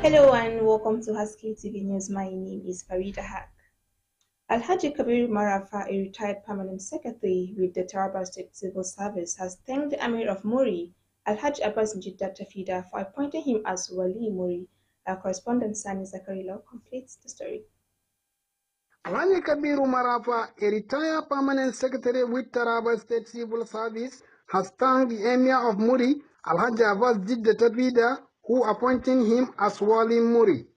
Hello and welcome to Haske Tv News. My name is Farida Haq. Alhaji Kabir Marafa, a retired permanent secretary with the Taraba State Civil Service, has thanked the Emir of Muri, Alhaji Abbas Njidda Tafida, for appointing him as Wali Muri. Our correspondent Sani Zakarilo completes the story. Alhaji Kabir Marafa, a retired permanent secretary with Taraba State Civil Service, has thanked the Emir of Muri, Alhaji Abbas Njidda Tafida, who appointed him as Wali Muri.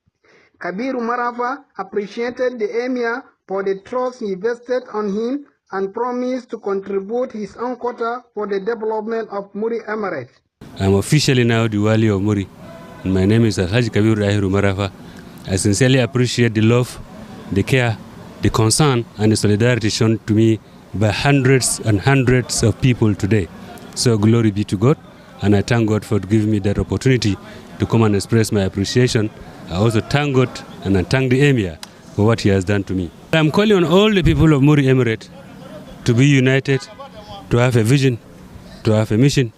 Kabir Marafa appreciated the Emir for the trust he vested on him and promised to contribute his own quota for the development of Muri Emirate. I'm officially now the Wali of Muri. My name is Alhaji Kabir Marafa. I sincerely appreciate the love, the care, the concern and the solidarity shown to me by hundreds and hundreds of people today. So glory be to God, and I thank God for giving me that opportunity to come and express my appreciation. I also thank God and I thank the Emir for what he has done to me. I'm calling on all the people of Muri Emirate to be united, to have a vision, to have a mission,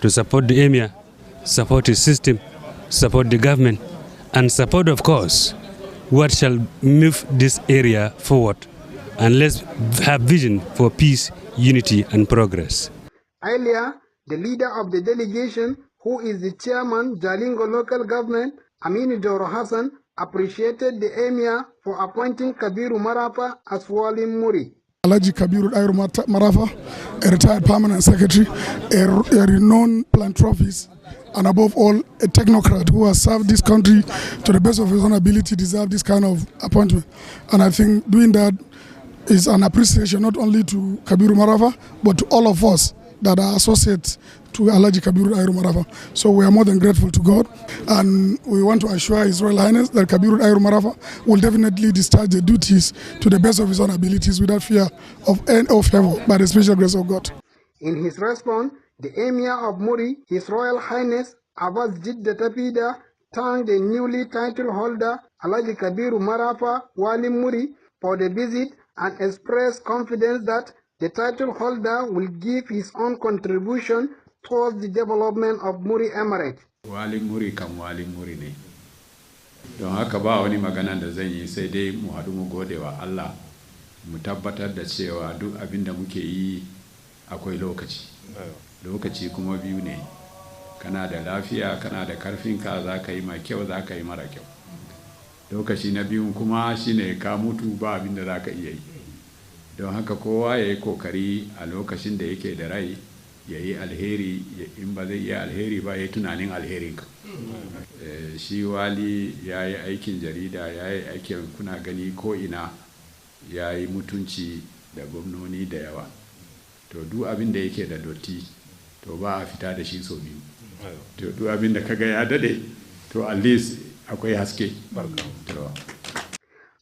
to support the Emir, support his system, support the government, and support, of course, what shall move this area forward. And let's have vision for peace, unity, and progress. Earlier, the leader of the delegation, who is the chairman, Jalingo local government, Aminu Doro Hassan, appreciated the Emir for appointing Kabiru Marafa as Wali Muri. Alhaji Kabiru Marafa, a retired permanent secretary, a renowned philanthropist, and above all, a technocrat who has served this country to the best of his own ability, deserves this kind of appointment. And I think doing that is an appreciation not only to Kabiru Marafa, but to all of us that are associates to Alhaji Kabiru Marafa. So we are more than grateful to God, and we want to assure His Royal Highness that Kabiru Marafa will definitely discharge the duties to the best of his own abilities without fear of any favor, by the special grace of God. In his response, the Emir of Muri, His Royal Highness Abbas Njidda Tafida, thanked the newly title holder Alhaji Kabiru Marafa Wali Muri for the visit and expressed confidence that the title holder will give his own contribution towards the development of Muri Emirate. Wali Muri kam Wali Muri ne. Don haka ba wani magana da zan yi sai dai mu haɗu mu gode wa Allah, mu tabbatar da cewa duk abin da muke yi akwai lokaci. Lokaci kuma biyu ne. Kana da lafiya, kana da karfinka, za ka yi mai kyau, za ka yi mara kyau. Lokaci na biyun kuma shine ka mutu ba abin da za ka iya yi. Don haka kowa ya yi kokari a lokacin da yake da rai ya yi alheri, in ba zai yi alheri ba ya yi tunanin alherinka. Shi wali ya yi aikin jarida, ya yi aikin kuna gani ko ina, ya yi mutunci da gwamnoni da yawa. To duk abin da yake da dotti to ba a fita da shi sau biyu. To duk abin da kaga ya dade to at least akwai haske.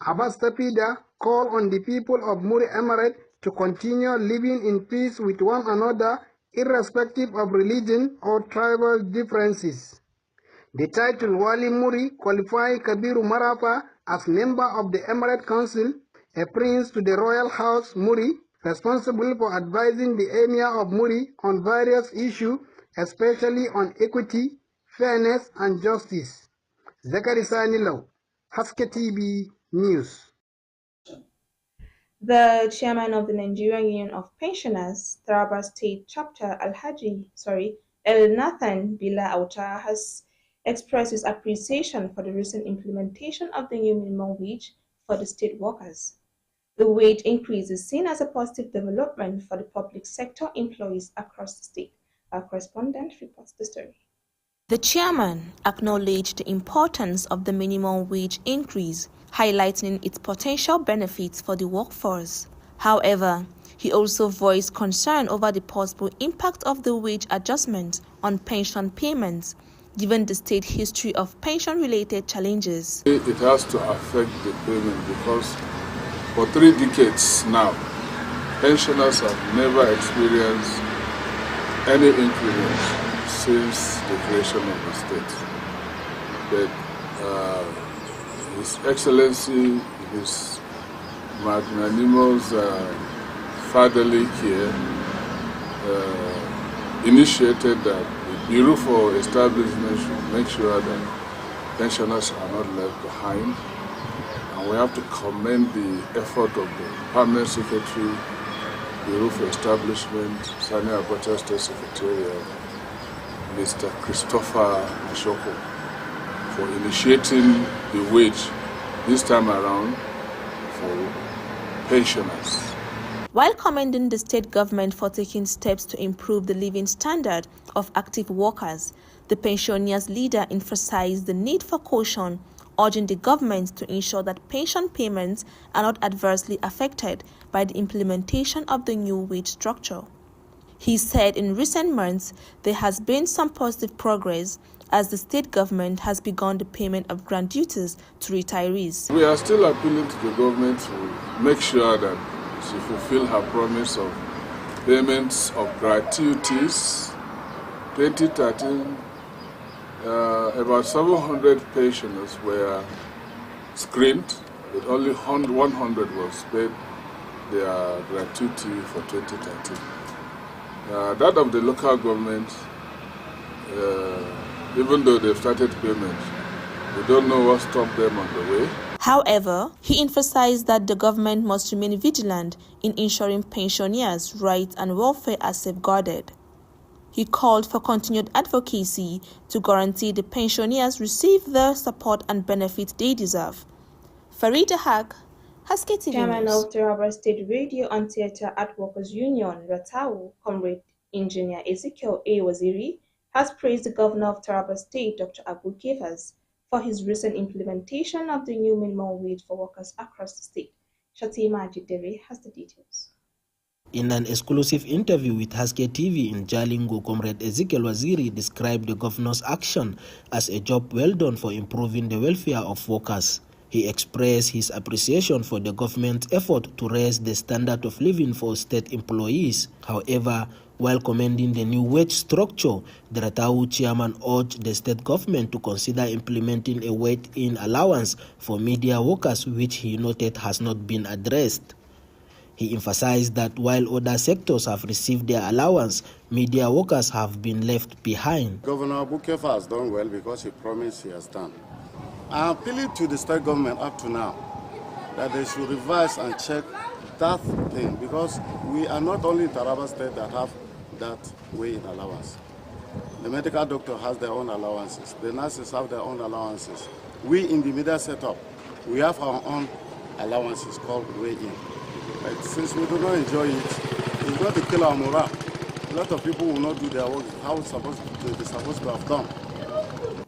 Abbas Tafida called on the people of Muri Emirate to continue living in peace with one another, irrespective of religion or tribal differences. The title Wali Muri qualified Kabiru Marafa as member of the Emirate Council, a prince to the royal house Muri, responsible for advising the Emir of Muri on various issues, especially on equity, fairness, and justice. Zakari Sanilo, Haske Tv News. The chairman of the Nigerian Union of Pensioners, Taraba State Chapter, El Nathan Bila Auta, has expressed his appreciation for the recent implementation of the new minimum wage for the state workers. The wage increase is seen as a positive development for the public sector employees across the state. Our correspondent reports the story. The chairman acknowledged the importance of the minimum wage increase, highlighting its potential benefits for the workforce. However, he also voiced concern over the possible impact of the wage adjustment on pension payments, given the state history of pension-related challenges. It has to affect the payment because for 3 decades now, pensioners have never experienced any increment since the creation of the state. But His Excellency, His magnanimous fatherly care initiated that the Bureau for Establishment should make sure that pensioners are not left behind. And we have to commend the effort of the Permanent Secretary, the Roof Establishment, Sani Abacha State Secretariat, Mr. Christopher Ashoko, for initiating the wage this time around for pensioners. While commending the state government for taking steps to improve the living standard of active workers, the pensioners' leader emphasized the need for caution, urging the government to ensure that pension payments are not adversely affected by the implementation of the new wage structure. He said in recent months there has been some positive progress as the state government has begun the payment of grant duties to retirees. We are still appealing to the government to make sure that she fulfill her promise of payments of gratuities. 2013, about 700 pensioners were screened, but only 100 was paid their gratuity for 2013. That of the local government, even though they've started payment, we don't know what stopped them on the way. However, he emphasized that the government must remain vigilant in ensuring pensioners' rights and welfare are safeguarded. He called for continued advocacy to guarantee the pensioners receive the support and benefits they deserve. Farida Haq, Haske TV Chairman News. of Taraba State Radio and Theatre Art Workers Union, Ratau, Comrade Engineer Ezekiel A. Waziri, has praised the Governor of Taraba State, Dr. Abu Kefas, for his recent implementation of the new minimum wage for workers across the state. Shatima Jidere has the details. In an exclusive interview with Haske TV in Jalingo, Comrade Ezekiel Waziri described the governor's action as a job well done for improving the welfare of workers. He expressed his appreciation for the government's effort to raise the standard of living for state employees. However, while commending the new wage structure, the Ratau chairman urged the state government to consider implementing a wait-in allowance for media workers, which he noted has not been addressed. He emphasized that while other sectors have received their allowance, media workers have been left behind. Governor Bukefa has done well because he promised he has done. I'm appealing to the state government up to now that they should revise and check that thing, because we are not only in Taraba State that have that way in allowance. The medical doctor has their own allowances. The nurses have their own allowances. We in the media setup, we have our own allowances called way-in. But since we do not enjoy it, it's going to kill our morale. A lot of people will not do their work how they're supposed to have done.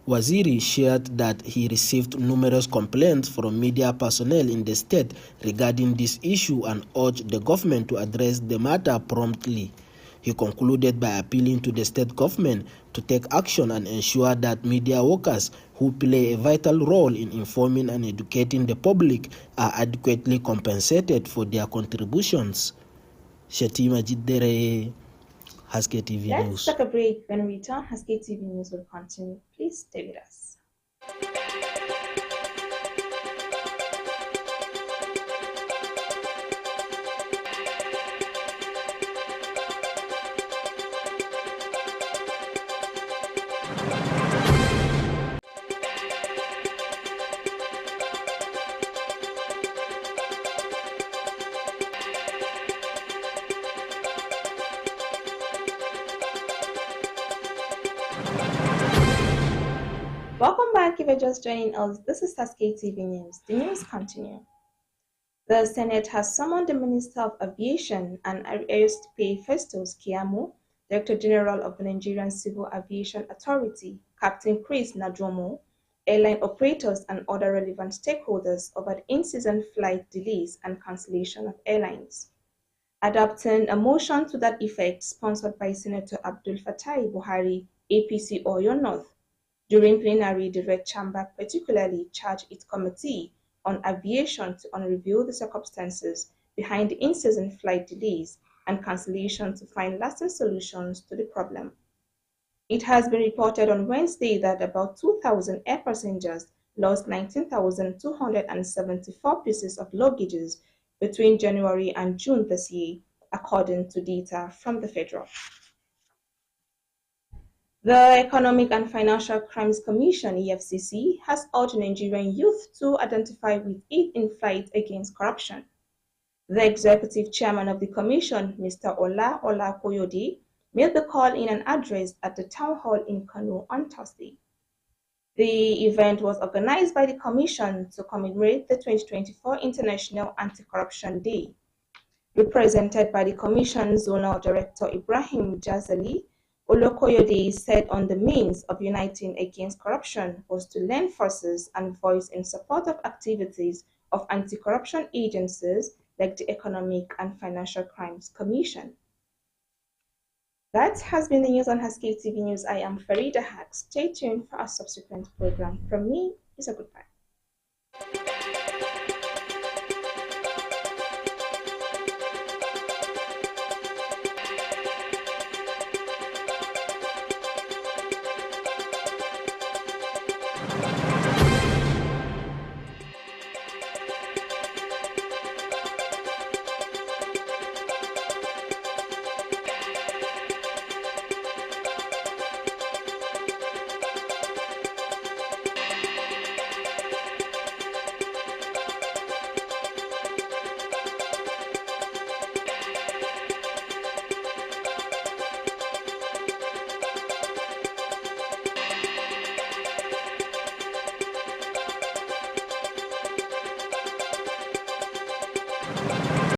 Waziri shared that he received numerous complaints from media personnel in the state regarding this issue and urged the government to address the matter promptly. He concluded by appealing to the state government to take action and ensure that media workers who play a vital role in informing and educating the public are adequately compensated for their contributions. Shatima Jidere, Haske TV News. Let's take a break. When we return, Haske TV News will continue. Please stay with us. Welcome back. If you're just joining us, this is Haske TV News. The news continue. The Senate has summoned the Minister of Aviation and Aerospace Festus Kiamu, Director General of the Nigerian Civil Aviation Authority, Captain Chris Najomo, airline operators and other relevant stakeholders over the in-season flight delays and cancellation of airlines. Adopting a motion to that effect sponsored by Senator Abdul Fatai Buhari, APC Oyo North, during plenary, the Red Chamber particularly charged its Committee on Aviation to unreveal the circumstances behind the in-season flight delays and cancellation to find lasting solutions to the problem. It has been reported on Wednesday that about 2,000 air passengers lost 19,274 pieces of luggages between January and June this year, according to data from the federal. The Economic and Financial Crimes Commission (EFCC) has urged Nigerian youth to identify with it in fight against corruption. The executive chairman of the commission, Mr. Ola Koyode, made the call in an address at the town hall in Kano on Thursday. The event was organized by the commission to commemorate the 2024 International Anti-Corruption Day. Represented by the commission's zonal director Ibrahim Jazali, Olokoyode said on the means of uniting against corruption was to lend forces and voice in support of activities of anti-corruption agencies like the Economic and Financial Crimes Commission. That has been the news on Haske TV News. I am Farida Haq. Stay tuned for our subsequent program. From me, is a goodbye.